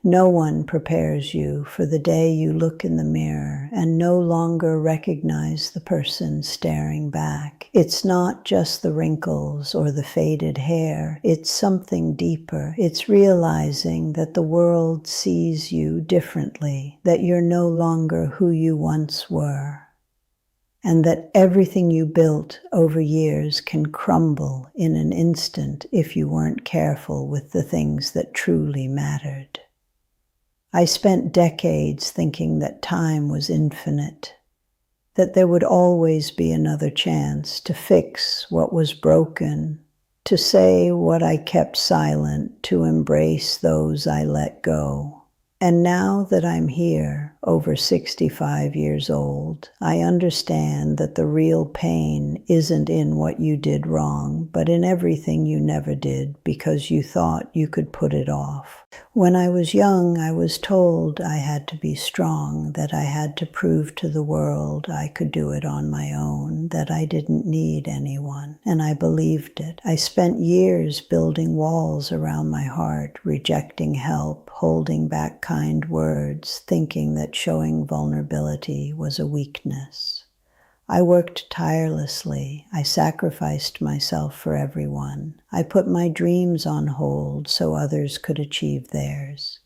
No one prepares you for the day you look in the mirror and no longer recognize the person staring back. It's not just the wrinkles or the faded hair. It's something deeper. It's realizing that the world sees you differently, that you're no longer who you once were, and that everything you built over years can crumble in an instant if you weren't careful with the things that truly mattered. I spent decades thinking that time was infinite, that there would always be another chance to fix what was broken, to say what I kept silent, to embrace those I let go. And now that I'm here, over 65 years old, I understand that the real pain isn't in what you did wrong, but in everything you never did because you thought you could put it off. When I was young, I was told I had to be strong, that I had to prove to the world I could do it on my own, that I didn't need anyone, and I believed it. I spent years building walls around my heart, rejecting help, holding back kind words, thinking that showing vulnerability was a weakness. I worked tirelessly. I sacrificed myself for everyone. I put my dreams on hold so others could achieve theirs.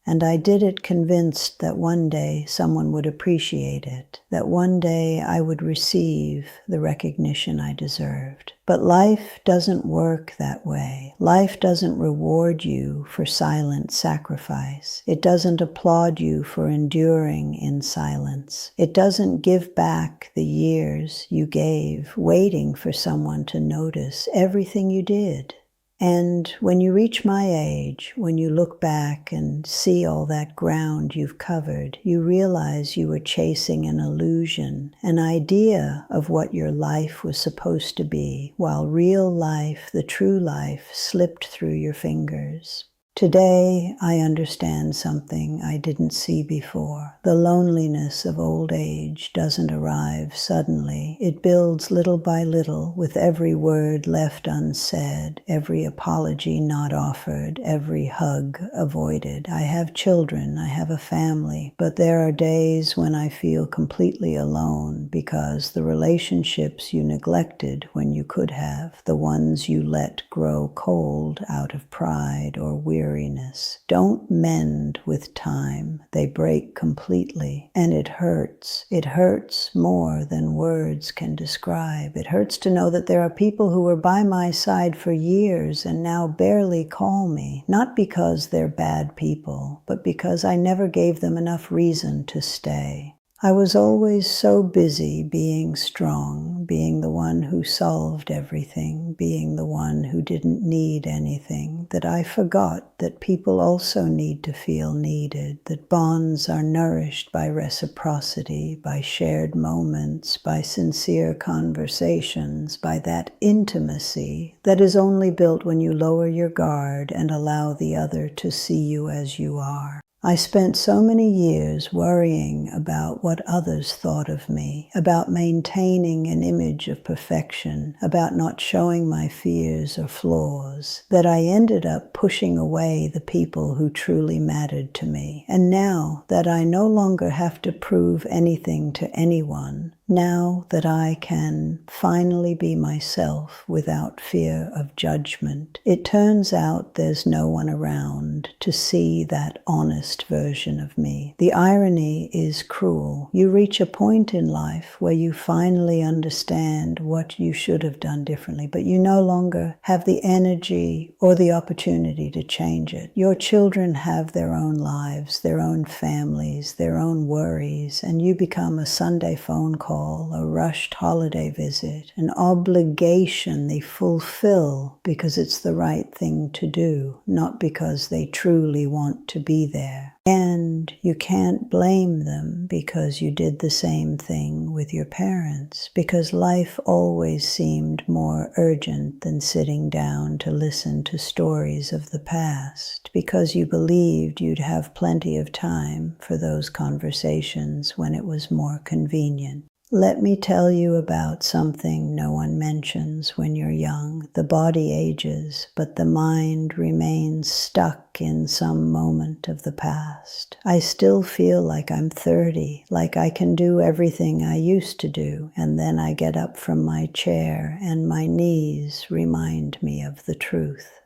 And I did it convinced that one day someone would appreciate it, that one day I would receive the recognition I deserved. But life doesn't work that way. Life doesn't reward you for silent sacrifice. It doesn't applaud you for enduring in silence. It doesn't give back the years you gave, waiting for someone to notice everything you did. And when you reach my age, when you look back and see all that ground you've covered, you realize you were chasing an illusion, an idea of what your life was supposed to be, while real life, the true life, slipped through your fingers. Today, I understand something I didn't see before. The loneliness of old age doesn't arrive suddenly. It builds little by little, with every word left unsaid, every apology not offered, every hug avoided. I have children, I have a family, but there are days when I feel completely alone because the relationships you neglected when you could have, the ones you let grow cold out of pride or weariness, don't mend with time. They break completely, and it hurts. It hurts more than words can describe. It hurts to know that there are people who were by my side for years and now barely call me, not because they're bad people, but because I never gave them enough reason to stay. I was always so busy being strong, being the one who solved everything, being the one who didn't need anything, that I forgot that people also need to feel needed, that bonds are nourished by reciprocity, by shared moments, by sincere conversations, by that intimacy that is only built when you lower your guard and allow the other to see you as you are. I spent so many years worrying about what others thought of me, about maintaining an image of perfection, about not showing my fears or flaws, that I ended up pushing away the people who truly mattered to me. And now that I no longer have to prove anything to anyone, now that I can finally be myself without fear of judgment, it turns out there's no one around to see that honest version of me. The irony is cruel. You reach a point in life where you finally understand what you should have done differently, but you no longer have the energy or the opportunity to change it. Your children have their own lives, their own families, their own worries, and you become a Sunday phone call, a rushed holiday visit, an obligation they fulfill because it's the right thing to do, not because they truly want to be there. And you can't blame them because you did the same thing with your parents, because life always seemed more urgent than sitting down to listen to stories of the past, because you believed you'd have plenty of time for those conversations when it was more convenient. Let me tell you about something no one mentions when you're young. The body ages, but the mind remains stuck in some moment of the past. I still feel like I'm 30, like I can do everything I used to do, and then I get up from my chair and my knees remind me of the truth.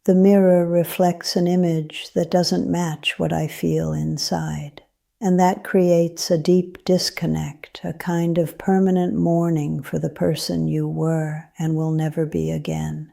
The mirror reflects an image that doesn't match what I feel inside. And that creates a deep disconnect, a kind of permanent mourning for the person you were and will never be again.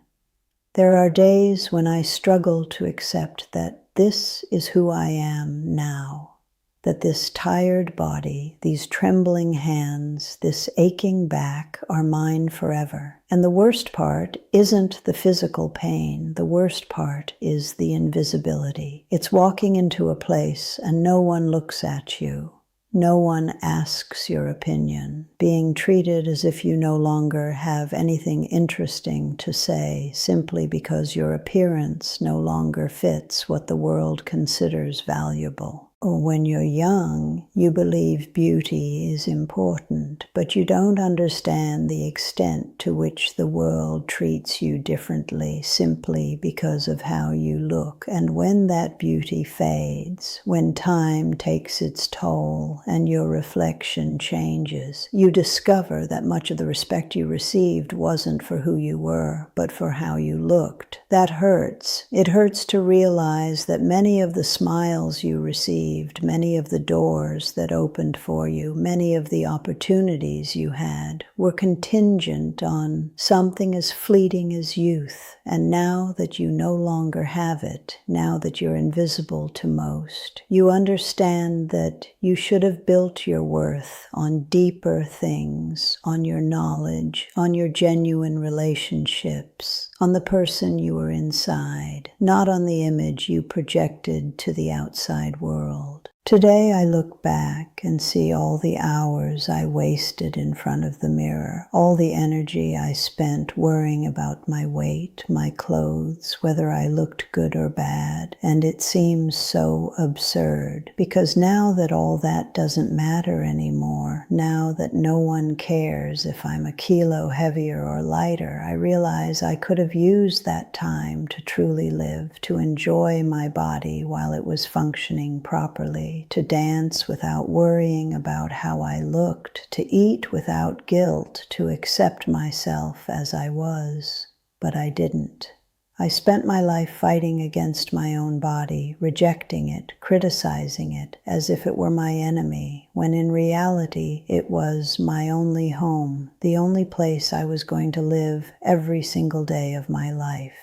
There are days when I struggle to accept that this is who I am now, that this tired body, these trembling hands, this aching back are mine forever. And the worst part isn't the physical pain. The worst part is the invisibility. It's walking into a place and no one looks at you. No one asks your opinion, being treated as if you no longer have anything interesting to say simply because your appearance no longer fits what the world considers valuable. When you're young, you believe beauty is important, but you don't understand the extent to which the world treats you differently simply because of how you look. And when that beauty fades, when time takes its toll and your reflection changes, you discover that much of the respect you received wasn't for who you were, but for how you looked. That hurts. It hurts to realize that many of the smiles you received, many of the doors that opened for you, many of the opportunities you had were contingent on something as fleeting as youth. And now that you no longer have it, now that you're invisible to most, you understand that you should have built your worth on deeper things, on your knowledge, on your genuine relationships, on the person you were inside, not on the image you projected to the outside world. Today I look back and see all the hours I wasted in front of the mirror, all the energy I spent worrying about my weight, my clothes, whether I looked good or bad, and it seems so absurd, because now that all that doesn't matter anymore, now that no one cares if I'm a kilo heavier or lighter, I realize I could have used that time to truly live, to enjoy my body while it was functioning properly, to dance without worrying about how I looked, to eat without guilt, to accept myself as I was. But I didn't. I spent my life fighting against my own body, rejecting it, criticizing it, as if it were my enemy, when in reality it was my only home, the only place I was going to live every single day of my life.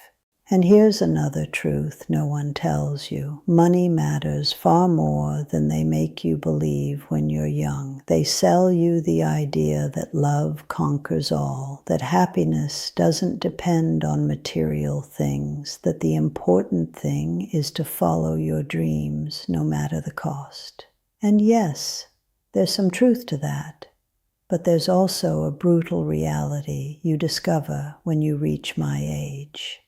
And here's another truth no one tells you. Money matters far more than they make you believe when you're young. They sell you the idea that love conquers all, that happiness doesn't depend on material things, that the important thing is to follow your dreams no matter the cost. And yes, there's some truth to that. But there's also a brutal reality you discover when you reach my age.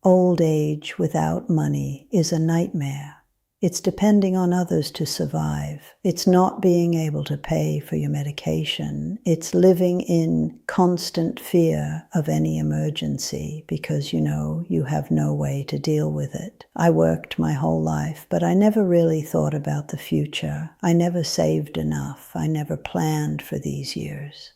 Old age without money is a nightmare. It's depending on others to survive. It's not being able to pay for your medication. It's living in constant fear of any emergency because you have no way to deal with it. I worked my whole life, but I never really thought about the future. I never saved enough. I never planned for these years.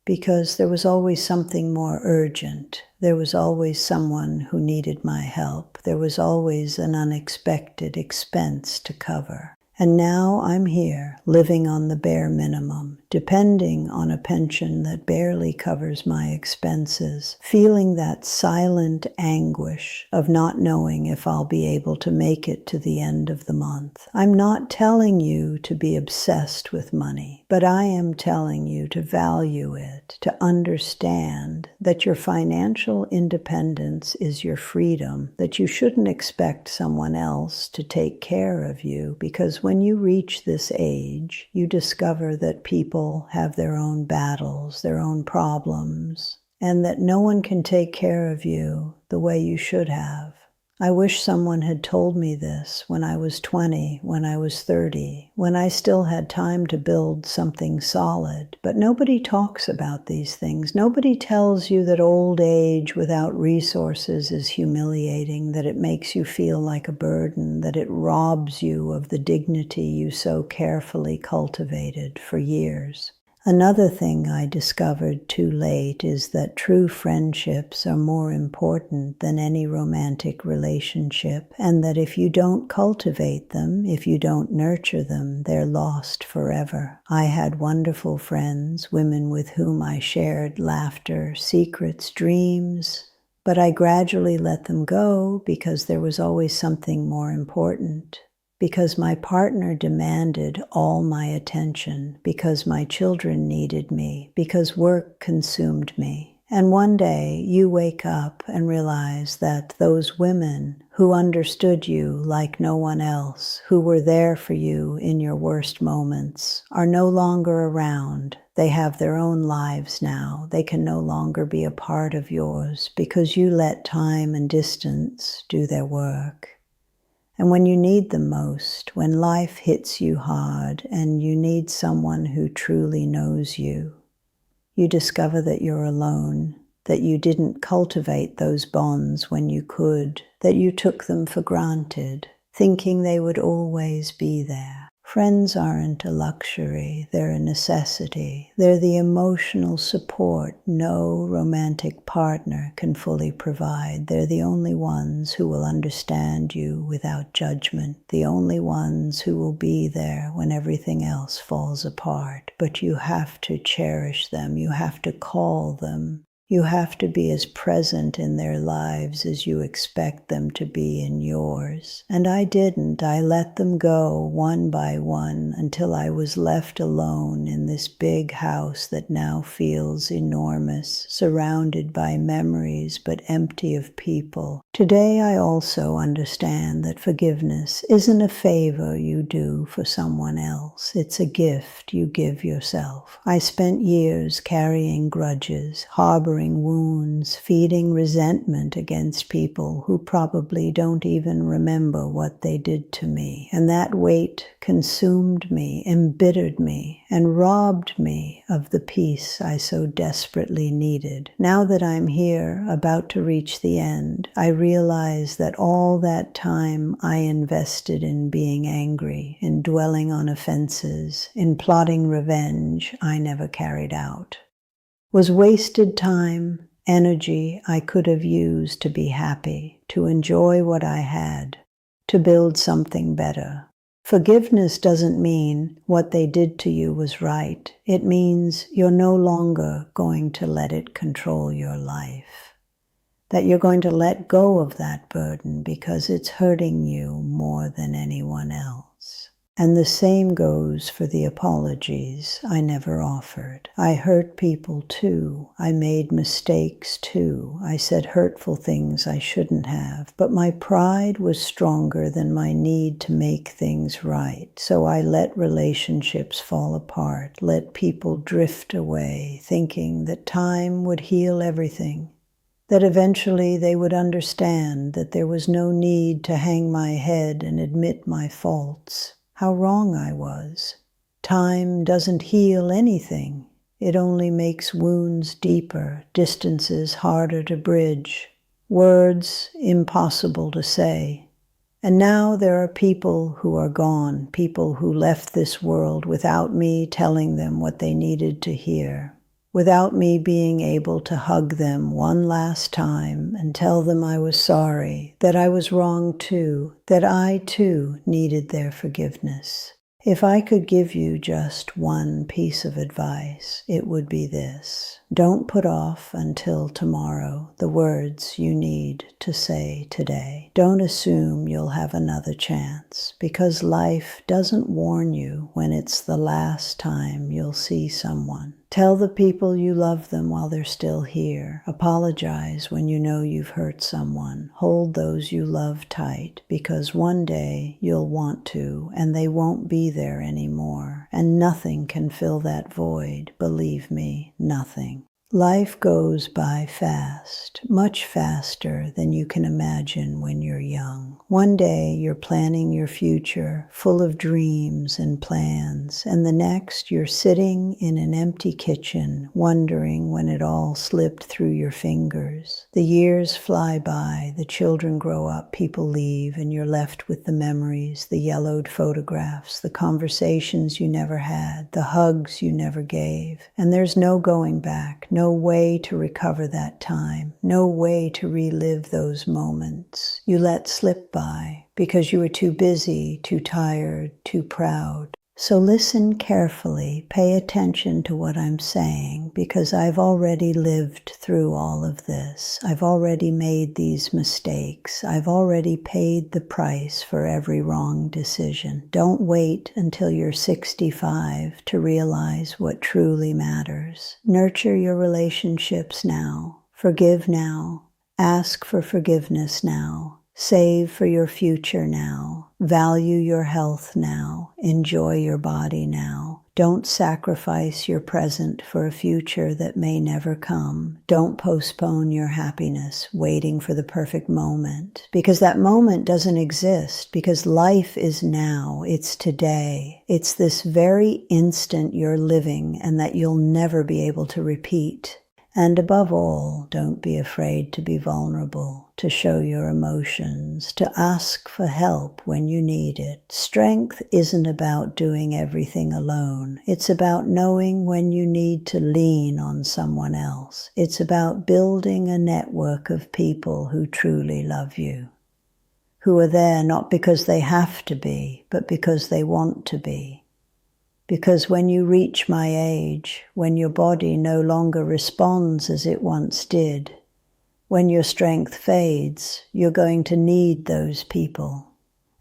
Because there was always something more urgent. There was always someone who needed my help. There was always an unexpected expense to cover. And now I'm here, living on the bare minimum, depending on a pension that barely covers my expenses, feeling that silent anguish of not knowing if I'll be able to make it to the end of the month. I'm not telling you to be obsessed with money, but I am telling you to value it, to understand that your financial independence is your freedom, that you shouldn't expect someone else to take care of you, because when you reach this age, you discover that people have their own battles, their own problems, and that no one can take care of you the way you should have. I wish someone had told me this when I was 20, when I was 30, when I still had time to build something solid. But nobody talks about these things. Nobody tells you that old age without resources is humiliating, that it makes you feel like a burden, that it robs you of the dignity you so carefully cultivated for years. Another thing I discovered too late is that true friendships are more important than any romantic relationship, and that if you don't cultivate them, if you don't nurture them, they're lost forever. I had wonderful friends, women with whom I shared laughter, secrets, dreams, but I gradually let them go because there was always something more important. Because my partner demanded all my attention, because my children needed me, because work consumed me. And one day you wake up and realize that those women who understood you like no one else, who were there for you in your worst moments, are no longer around. They have their own lives now. They can no longer be a part of yours because you let time and distance do their work. And when you need them most, when life hits you hard and you need someone who truly knows you, you discover that you're alone, that you didn't cultivate those bonds when you could, that you took them for granted, thinking they would always be there. Friends aren't a luxury, they're a necessity. They're the emotional support no romantic partner can fully provide. They're the only ones who will understand you without judgment, the only ones who will be there when everything else falls apart. But you have to cherish them, you have to call them. You have to be as present in their lives as you expect them to be in yours. And I didn't. I let them go one by one until I was left alone in this big house that now feels enormous, surrounded by memories but empty of people. Today I also understand that forgiveness isn't a favor you do for someone else. It's a gift you give yourself. I spent years carrying grudges, harboring wounds, feeding resentment against people who probably don't even remember what they did to me. And that weight consumed me, embittered me, and robbed me of the peace I so desperately needed. Now that I'm here, about to reach the end, I realize that all that time I invested in being angry, in dwelling on offenses, in plotting revenge I never carried out, was wasted time, energy I could have used to be happy, to enjoy what I had, to build something better. Forgiveness doesn't mean what they did to you was right. It means you're no longer going to let it control your life, that you're going to let go of that burden because it's hurting you more than anyone else. And the same goes for the apologies I never offered. I hurt people too. I made mistakes too. I said hurtful things I shouldn't have. But my pride was stronger than my need to make things right. So I let relationships fall apart, let people drift away, thinking that time would heal everything, that eventually they would understand that there was no need to hang my head and admit my faults. How wrong I was. Time doesn't heal anything. It only makes wounds deeper, distances harder to bridge, words impossible to say. And now there are people who are gone, people who left this world without me telling them what they needed to hear, without me being able to hug them one last time and tell them I was sorry, that I was wrong too, that I too needed their forgiveness. If I could give you just one piece of advice, it would be this. Don't put off until tomorrow the words you need to say today. Don't assume you'll have another chance, because life doesn't warn you when it's the last time you'll see someone. Tell the people you love them while they're still here. Apologize when you know you've hurt someone. Hold those you love tight, because one day you'll want to, and they won't be there anymore. And nothing can fill that void, believe me, nothing. Life goes by fast, much faster than you can imagine when you're young. One day you're planning your future, full of dreams and plans, and the next you're sitting in an empty kitchen, wondering when it all slipped through your fingers. The years fly by, the children grow up, people leave, and you're left with the memories, the yellowed photographs, the conversations you never had, the hugs you never gave. And there's no going back, no way to recover that time, no way to relive those moments you let slip by because you were too busy, too tired, too proud. So listen carefully, pay attention to what I'm saying, because I've already lived through all of this. I've already made these mistakes. I've already paid the price for every wrong decision. Don't wait until you're 65 to realize what truly matters. Nurture your relationships now. Forgive now. Ask for forgiveness now. Save for your future now. Value your health now. Enjoy your body now. Don't sacrifice your present for a future that may never come. Don't postpone your happiness, waiting for the perfect moment, because that moment doesn't exist, because life is now. It's today. It's this very instant you're living and that you'll never be able to repeat. And above all, don't be afraid to be vulnerable, to show your emotions, to ask for help when you need it. Strength isn't about doing everything alone. It's about knowing when you need to lean on someone else. It's about building a network of people who truly love you, who are there not because they have to be, but because they want to be. Because when you reach my age, when your body no longer responds as it once did, when your strength fades, you're going to need those people.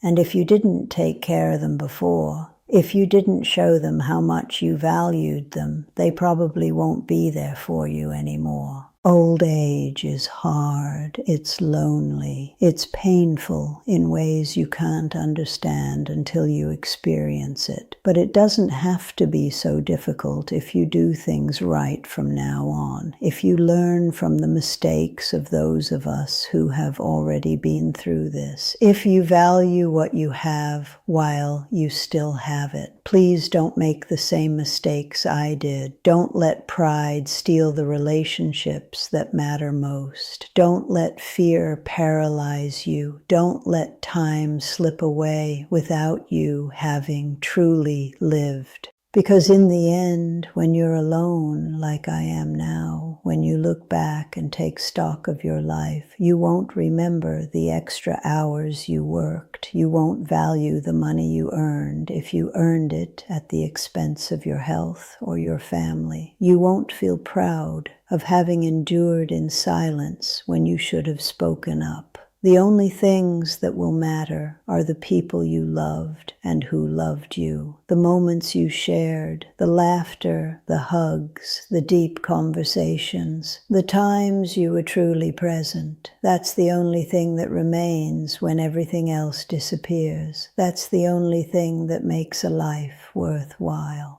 And if you didn't take care of them before, if you didn't show them how much you valued them, they probably won't be there for you anymore. Old age is hard, it's lonely, it's painful in ways you can't understand until you experience it. But it doesn't have to be so difficult if you do things right from now on, if you learn from the mistakes of those of us who have already been through this, if you value what you have while you still have it. Please don't make the same mistakes I did. Don't let pride steal the relationships that matter most. Don't let fear paralyze you. Don't let time slip away without you having truly lived. Because in the end, when you're alone, like I am now, when you look back and take stock of your life, you won't remember the extra hours you worked. You won't value the money you earned if you earned it at the expense of your health or your family. You won't feel proud of having endured in silence when you should have spoken up. The only things that will matter are the people you loved and who loved you, the moments you shared, the laughter, the hugs, the deep conversations, the times you were truly present. That's the only thing that remains when everything else disappears. That's the only thing that makes a life worthwhile.